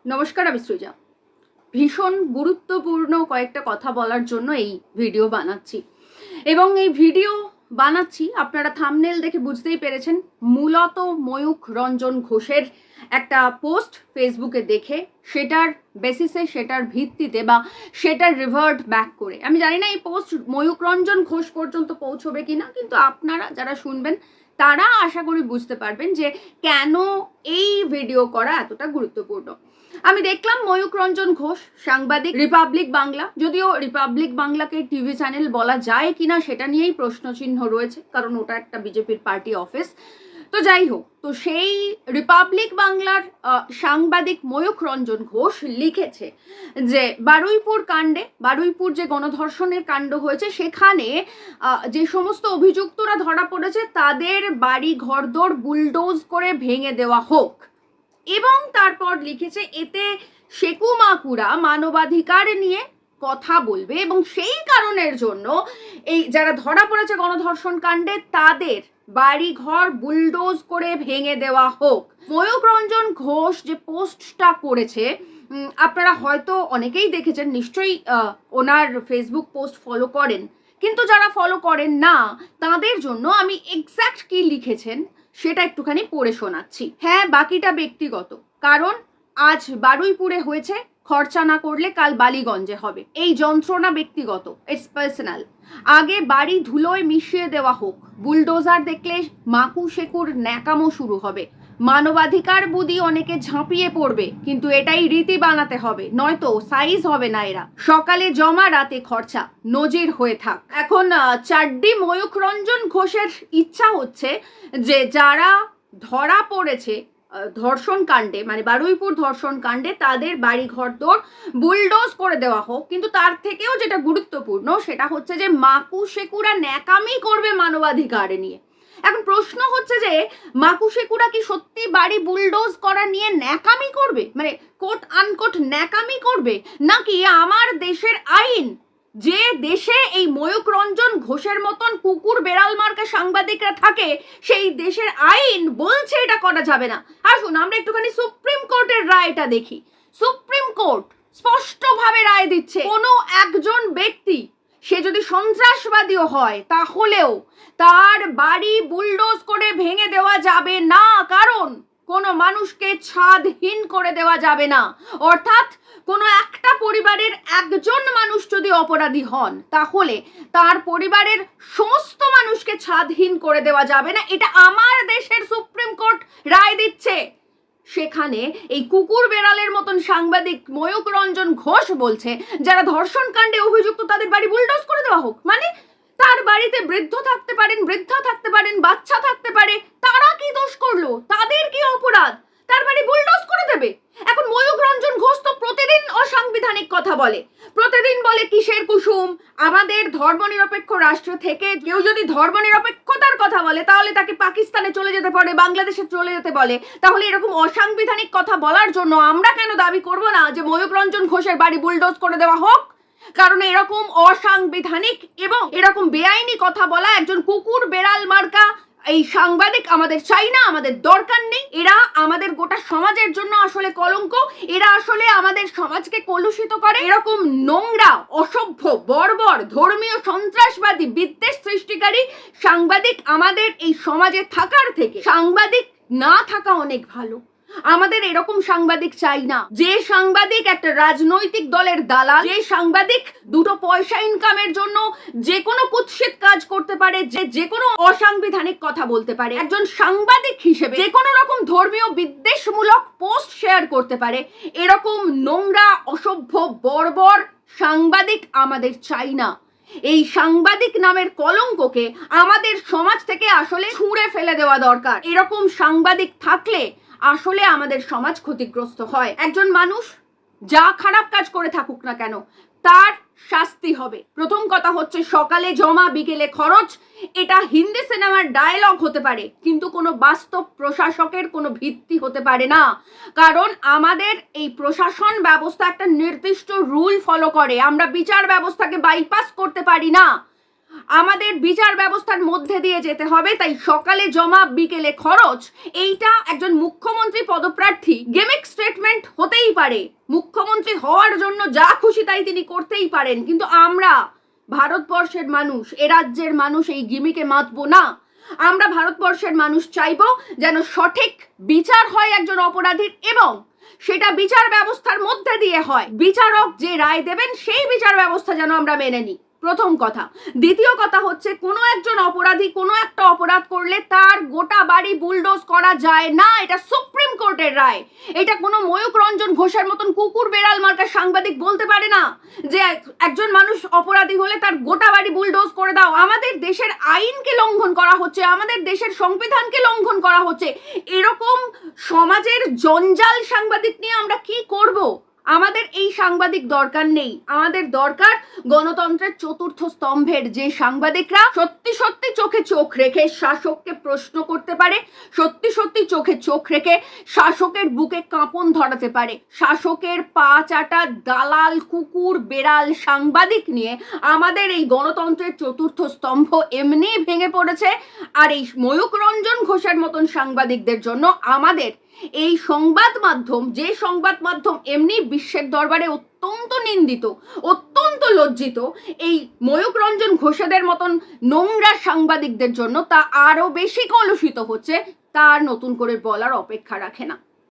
নমস্কার, আমি সৃজা। ভীষণ গুরুত্বপূর্ণ কয়েকটা কথা বলার জন্য এই ভিডিও বানাচ্ছি এবং এই ভিডিও বানাচ্ছি আপনারা থাম্বনেল দেখে বুঝতেই পেরেছেন, মূলত ময়ূখ রঞ্জন ঘোষের একটা পোস্ট ফেসবুকে দেখে সেটার বেসিসে, সেটার ভিত্তিতে বা সেটার রিভার্ট ব্যাক করে। আমি জানি না এই পোস্ট ময়ূখ রঞ্জন ঘোষ পর্যন্ত পৌঁছবে কিনা, কিন্তু আপনারা যারা শুনবেন তারা আশা করি বুঝতে পারবেন যে কেন এই ভিডিও করা এতটা গুরুত্বপূর্ণ। আমি দেখলাম ময়ূখ রঞ্জন ঘোষ সাংবাদিক, রিপাবলিক বাংলা, যদিও রিপাবলিক বাংলাকে টিভি চ্যানেল বলা যায় কিনা সেটা নিয়েই প্রশ্নচিহ্ন রয়েছে, কারণ ওটা একটা বিজেপির পার্টি অফিস। তো যাই হোক, তো সেই রিপাবলিক বাংলার সাংবাদিক ময়ূখ রঞ্জন ঘোষ লিখেছে যে বারুইপুর কাণ্ডে, বারুইপুর যে গণধর্ষণের কাণ্ড হয়েছে সেখানে যে সমস্ত অভিযুক্তরা ধরা পড়েছে তাদের বাড়ি ঘরদোর বুলডোজ করে ভেঙে দেওয়া হোক। এবং তারপর লিখেছে এতে শেকু মাকুরা মানবাধিকার নিয়ে কথা বলবে এবং সেই কারণের জন্য এই যারা ধরা পড়েছে গণধর্ষণ কাণ্ডে তাদের বাড়ি ঘর বুলডোজ করে ভেঙে দেওয়া হোক। ময়ূখ রঞ্জন ঘোষ যে পোস্টটা করেছে আপনারা হয়তো অনেকেই দেখেছেন, নিশ্চয়ই ওনার ফেসবুক পোস্ট ফলো করেন, কিন্তু যারা ফলো করেন না তাদের জন্য আমি এক্স্যাক্ট কি লিখেছেন সেটা একটুখানি পড়ে শোনাচ্ছি। হ্যাঁ, বাকিটা ব্যক্তিগত, কারণ আজ বারুইপুরে হয়েছে, খরচা না করলে কাল বালিগঞ্জে হবে। এই যন্ত্রণা ব্যক্তিগত, ইটস পার্সোনাল। আগে বাড়ি ধুলোয় মিশিয়ে দেওয়া হোক, বুলডোজার দেখলে মাকু শেকুর ন্যাকামো শুরু হবে, মানবাধিকার বুদ্ধি অনেকে ঝাঁপিয়ে পড়বে, কিন্তু এটাই রীতি বানাতে হবে, নয়তো সাইজ হবে না এরা। সকালে জমা, রাতে খরচা, নজির হয়ে থাক। এখন চাড্ডি ময়ূখ রঞ্জন ঘোষের ইচ্ছা হচ্ছে যে যারা ধরা পড়েছে ধর্ষণ কাণ্ডে, মানে বারুইপুর ধর্ষণ কাণ্ডে, তাদের বাড়ি ঘরদোর বুলডোজ করে দেওয়া হোক। কিন্তু তার থেকেও যেটা গুরুত্বপূর্ণ সেটা হচ্ছে যে মাকু শেকুরা ন্যাকামি করবে মানবাধিকার নিয়ে। এখন প্রশ্ন হচ্ছে যে মাকু শেকুরা কি সত্যি বাড়ি বুলডোজ করা নিয়ে ন্যাকামি করবে, মানে কোট আনকোট ন্যাকামি করবে, নাকি আমার দেশের আইন, যে দেশে এই ময়ূখ রঞ্জন ঘোষের মতন কুকুর বেড়াল মার্কা সাংবাদিকরা থাকে, সেই দেশের আইন বলছে এটা করা যাবে না। আসুন আমরা একটুখানি সুপ্রিম কোর্টের রায়টা দেখি। সুপ্রিম কোর্ট স্পষ্টভাবে রায় দিচ্ছে কোনো একজন ব্যক্তি, সে যদি সন্ত্রাসবাদীও হয়, তাহলেও তার বাড়ি বুলডোজ করে ভেঙে দেওয়া যাবে না, কারণ কোনো মানুষকে ছাদহীন করে দেওয়া যাবে না। অর্থাৎ কোনো একটা পরিবারের একজন মানুষ যদি অপরাধী হন, তাহলে তার পরিবারের সমস্ত মানুষকে ছাদহীন করে দেওয়া যাবে না। এটা আমার দেশের সুপ্রিম কোর্ট রায় দিচ্ছে। সেখানে এই কুকুর বেড়ালের মতন সাংবাদিক ময়ূখ রঞ্জন ঘোষ বলছে যারা ধর্ষণ কাণ্ডে অভিযুক্ত তাদের বাড়ি বুলডোজ করে দেওয়া হোক। মানে তার বাড়িতে বৃদ্ধ থাকতে পারেন, বৃদ্ধা থাকতে পারেন, বাচ্চা থাকতে পারে, তারা কি দোষ করলো, তাদের কি অপরাধ, তার বাড়ি বুলডোজ করে দেবে? এখন ময়ূখ রঞ্জন ঘোষ তো প্রতিদিন অসাংবিধানিক কথা বলে, প্রতিদিন বলে কিসের কুসুম। আমাদের ধর্মনিরপেক্ষ রাষ্ট্র থেকে কেউ যদি ধর্মনিরপেক্ষতার কথা বলে তাহলে তাকে পাকিস্তানে চলে যেতে পারে, বাংলাদেশে চলে যেতে বলে। তাহলে এরকম অসাংবিধানিক কথা বলার জন্য আমরা কেন দাবি করব না যে ময়ূখ রঞ্জন ঘোষের বাড়ি বুলডোজ করে দেওয়া হোক? কারণ এরকম অসাংবিধানিক এবং এরকম বেআইনি কথা বলা একজন কুকুর বেড়াল মার্কা এই সাংবাদিক আমাদের চাই না, আমাদের দরকার নেই। এরা আমাদের গোটা সমাজের জন্য আসলে কলঙ্ক, এরা আসলে আমাদের সমাজকে কলুষিত করে। এরকম নোংরা, অসভ্য, বর্বর, ধর্মীয় সন্ত্রাসবাদী, বিদ্বেষ সৃষ্টিকারী সাংবাদিক আমাদের এই সমাজে থাকার থেকে সাংবাদিক না থাকা অনেক ভালো। আমাদের এরকম সাংবাদিক চাই না, যে সাংবাদিক একটা রাজনৈতিক দলের দালাল, যে সাংবাদিক দুটো পয়সা ইনকামের জন্য যে কোনো কুৎসিত কাজ করতে পারে, যে কোনো অসাংবিধানিক কথা বলতে পারে। একজন সাংবাদিক হিসেবে যে কোনো রকম ধর্মীয় বিদ্বেষমূলক পোস্ট শেয়ার করতে পারে, এরকম নোংরা, অসভ্য, বর্বর সাংবাদিক আমাদের চাই না। এই সাংবাদিক নামের কলঙ্ককে আমাদের সমাজ থেকে আসলে ছুঁড়ে ফেলে দেওয়া দরকার। এরকম সাংবাদিক থাকলে আসলে আমাদের সমাজ ক্ষতিগ্রস্ত হয়। একজন মানুষ যা খারাপ কাজ করে থাকুক না কেন তার শাস্তি হবে। প্রথম কথা হচ্ছে সকালে জমা, বিকেলে খরচ। এটা হিন্দি সিনেমার ডায়লগ হতে পারে, কিন্তু কোনো বাস্তব প্রশাসকের কোনো ভিত্তি হতে পারে না। কারণ আমাদের এই প্রশাসন ব্যবস্থা একটা নির্দিষ্ট রুল ফলো করে, আমরা বিচার ব্যবস্থাকে বাইপাস করতে পারি না। আমাদের বিচার ব্যবস্থার মধ্যে দিয়ে যেতে হবে। তাই সকালে জমা, বিকেলে খরচ, এইটা একজন মুখ্যমন্ত্রী পদপ্রার্থী গেমিক স্টেটমেন্ট হতেই পারে, মুখ্যমন্ত্রী হওয়ার জন্য যা খুশি তাই তিনি করতেই পারেন, কিন্তু আমরা ভারতবর্ষের মানুষ, এ রাজ্যের মানুষ এই গিমিকে মাতবো না। আমরা ভারতবর্ষের মানুষ চাইবো যেন সঠিক বিচার হয় একজন অপরাধীর, এবং সেটা বিচার ব্যবস্থার মধ্যে দিয়ে হয়। বিচারক যে রায় দেবেন সেই বিচার ব্যবস্থা যেন আমরা মেনে নিই, প্রথম কথা। দ্বিতীয় কথা হচ্ছে, কোনো একজন অপরাধী কোনো একটা অপরাধ করলে তার গোটা বাড়ি বুলডোজ করা যায় না, এটা সুপ্রিম কোর্টের রায়। এটা কোনো ময়ূক রঞ্জন ঘোষের মতন কুকুর বেড়াল মার্কা সাংবাদিক বলতে পারে না যে একজন মানুষ অপরাধী হলে তার গোটা বাড়ি বুলডোজ করে দাও। আমাদের দেশের আইনকে লঙ্ঘন করা হচ্ছে, আমাদের দেশের সংবিধানকে লঙ্ঘন করা হচ্ছে। এরকম সমাজের জঞ্জাল সাংবাদিক নিয়ে আমরা কি করব? আমাদের এই সাংবাদিক দরকার নেই। আমাদের দরকার গণতন্ত্রের চতুর্থ স্তম্ভের যে সাংবাদিকরা সত্যি সত্যি চোখে চোখ রেখে শাসককে প্রশ্ন করতে পারে, সত্যি সত্যি চোখে চোখ রেখে শাসকের বুকে কাঁপন ধরাতে পারে। শাসকের পা চাটা দালাল কুকুর বেড়াল সাংবাদিক নিয়ে আমাদের এই গণতন্ত্রের চতুর্থ স্তম্ভ এমনি ভেঙে পড়েছে। আর এই ময়ূক রঞ্জন ঘোষের মতন সাংবাদিকদের জন্য আমাদের এই সংবাদ মাধ্যম, যে সংবাদ মাধ্যম এমনি বিশ্বের দরবারে অত্যন্ত নিন্দিত, অত্যন্ত লজ্জিত, এই ময়ূক রঞ্জন ঘোষেদের মতন নোংরা সাংবাদিকদের জন্য তা আরো বেশি কলুষিত হচ্ছে, তার নতুন করে বলার অপেক্ষা রাখে না।